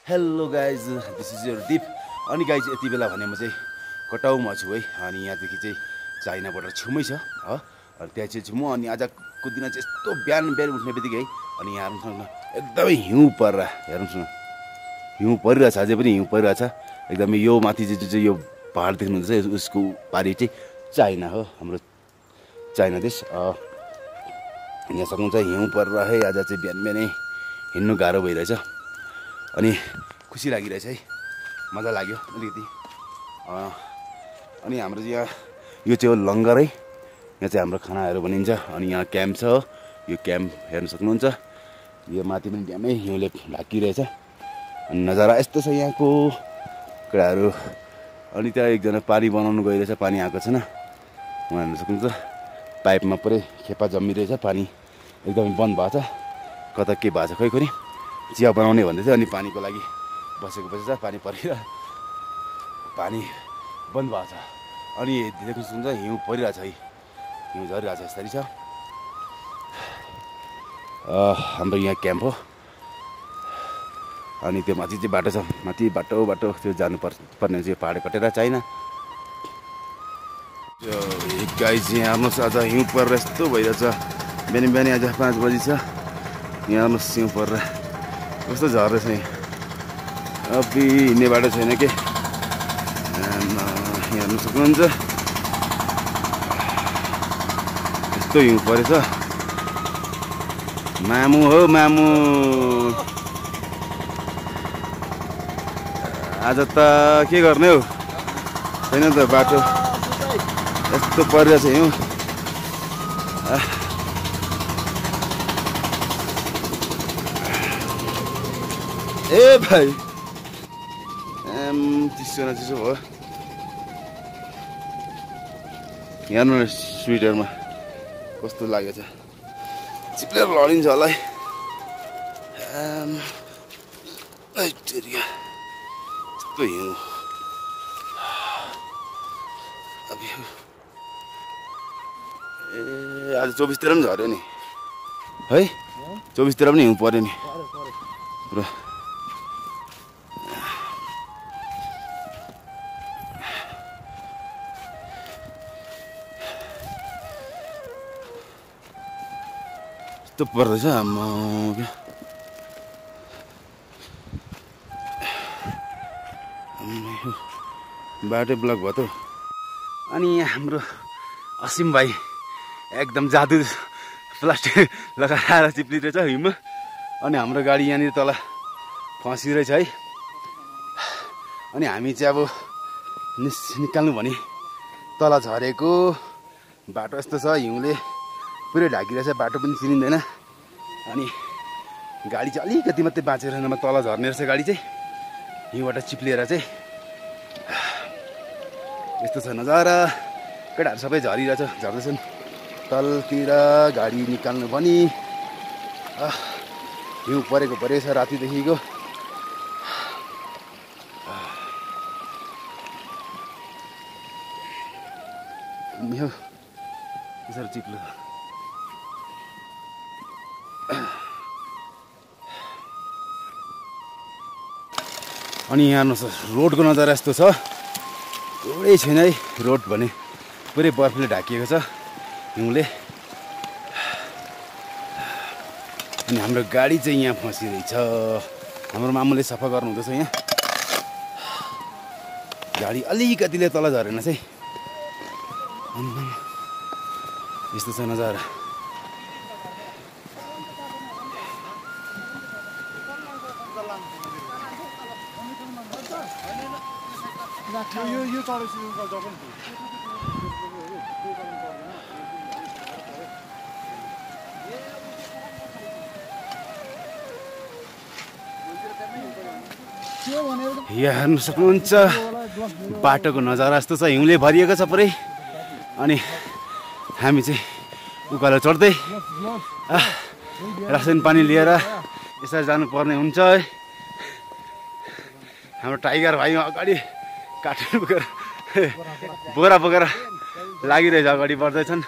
Hello guys, this is your दिप। अनि guys यति बेला भने म चाहिँ कटाउमा छु है। अनि यहाँदेखि चाहिँ चाइना बोर्डर छेउमै छ हो। अनि त्यहाँ चाहिँ छु म। अनि आजको दिन चाहिँ यस्तो बिहान उठ्ने बित्तिकै अनि यहाँ हेर्नुहोस् न, एकदमै हिउँ परेर हेर्नुहोस् न, हिउँ परिरहेछ, अझै पनि हिउँ परिरहेछ एकदमै। यो माथि जुन चाहिँ यो पहाड देख्नुहुन्छ उसको पारि चाहिँ चाइना हो, हाम्रो चाइना देश। यहाँ सक्नुहुन्छ हिउँ परेर है। आज चाहिँ बिहानै हिँड्नु गाह्रो भइरहेछ। अनि खुसी लागिरहेछ है, मजा लाग्यो अलिकति। अनि हाम्रो चाहिँ यहाँ यो चाहिँ हो लङ्गर है। यहाँ चाहिँ हाम्रो खानाहरू बनिन्छ। अनि यहाँ क्याम्प छ, यो क्याम्प हेर्न सक्नुहुन्छ। यो माथि पनि ड्यामै हिउँले ढाकिरहेछ। अनि नजारा यस्तो छ यहाँको कुराहरू। अनि त्यहाँ एकजना पानी बनाउनु गइरहेछ, पानी आएको छैन, उहाँ हेर्न सक्नुहुन्छ। पाइपमा पुरै खेपा जमिरहेछ, पानी एकदमै बन्द भएको छ। कता के भएको छ खै खोइ। चिया बनाउने भन्दै थियो, अनि पानीको लागि बसेको बसेछ, पानी परेर पानी बन्द भएको छ। अनि देख्नु सक्नुहुन्छ हिउँ परिरहेछ है, हिउँ झरिरहेछ, यस्तरी छ। हाम्रो यहाँ क्याम्प हो। अनि त्यो माथि चाहिँ बाटो छ, माथि बाटो त्यो जानुपर्ने चाहिँ पाहाड कटेर चाइना। गाइस यहाँ हेर्नुहोस्, आज हिउँ परेर यस्तो भइरहेछ। बिहानै आज 5 बजी छ। यहाँ हेर्नुहोस् हिउँ परेर कस्तो झर्दैछ यहाँ। अबि हिँड्ने बाटो छैन के, यहाँ हेर्नु सक्नुहुन्छ। यस्तो हिउँ परेछ। मामु हो मामु, आज त के गर्ने हौ, छैन त बाटो, यस्तो परिरहेछ हिउँ। ए भाइ चिसो न चिसो भयो। हेर्नु न स्वेटरमा कस्तो लागेछ, चिप्लेर लडिन्छ होला है। यस्तो हिउँ। ए आज 24 तिर पनि झऱ्यो नि है, 24 तिर पनि हिउँ पर्यो नि पुरा। यस्तो पर्दैछ आम्मा, बाटो ब्लक भयो त। अनि यहाँ हाम्रो असिम भाइ एकदम जादु प्लास्टिक लगाएर चिप्लिरहेछ हिउँमा। अनि हाम्रो गाडी यहाँनिर तल फँसिरहेछ है। अनि हामी चाहिँ अब निकाल्नु भने तल झरेको बाटो यस्तो छ, हिउँले पुरै ढाकिरहेछ, बाटो पनि चिनिँदैन। अनि गाडी चाहिँ अलिकति मात्रै बाँचेर नभए तल झर्ने रहेछ गाडी चाहिँ, हिउँबाट चिप्लिएर चाहिँ। यस्तो छ नजारा, केटाहरू सबै झर्दैछन् तलतिर। गाडी निकाल्नु पनि हिउँ परेको छ रातिदेखिको। यसरी चिप्लो। अनि यहाँ हेर्नुहोस् रोडको नजारा यस्तो छ, रोडै छैन है। रोड भने पुरै बर्फले ढाकिएको छ हिउँले। अनि हाम्रो गाडी चाहिँ यहाँ फँसिरहेछ। हाम्रो मामुले सफा गर्नुहुँदैछ यहाँ। गाडी अलिकतिले तल झरेन चाहिँ। यस्तो छ नजारा। यहाँ हेर्नु सक्नुहुन्छ बाटोको नजारा यस्तो छ, हिउँले भरिएको छ पुरै। अनि हामी चाहिँ उकालो चढ्दै रासन पानी लिएर यसरी जानुपर्ने हुन्छ है। हाम्रो टाइगर भाइ अगाडि कार्टुन बोकेर बोरा बोकेर लागिरहेछ, अगाडि बढ्दैछन्।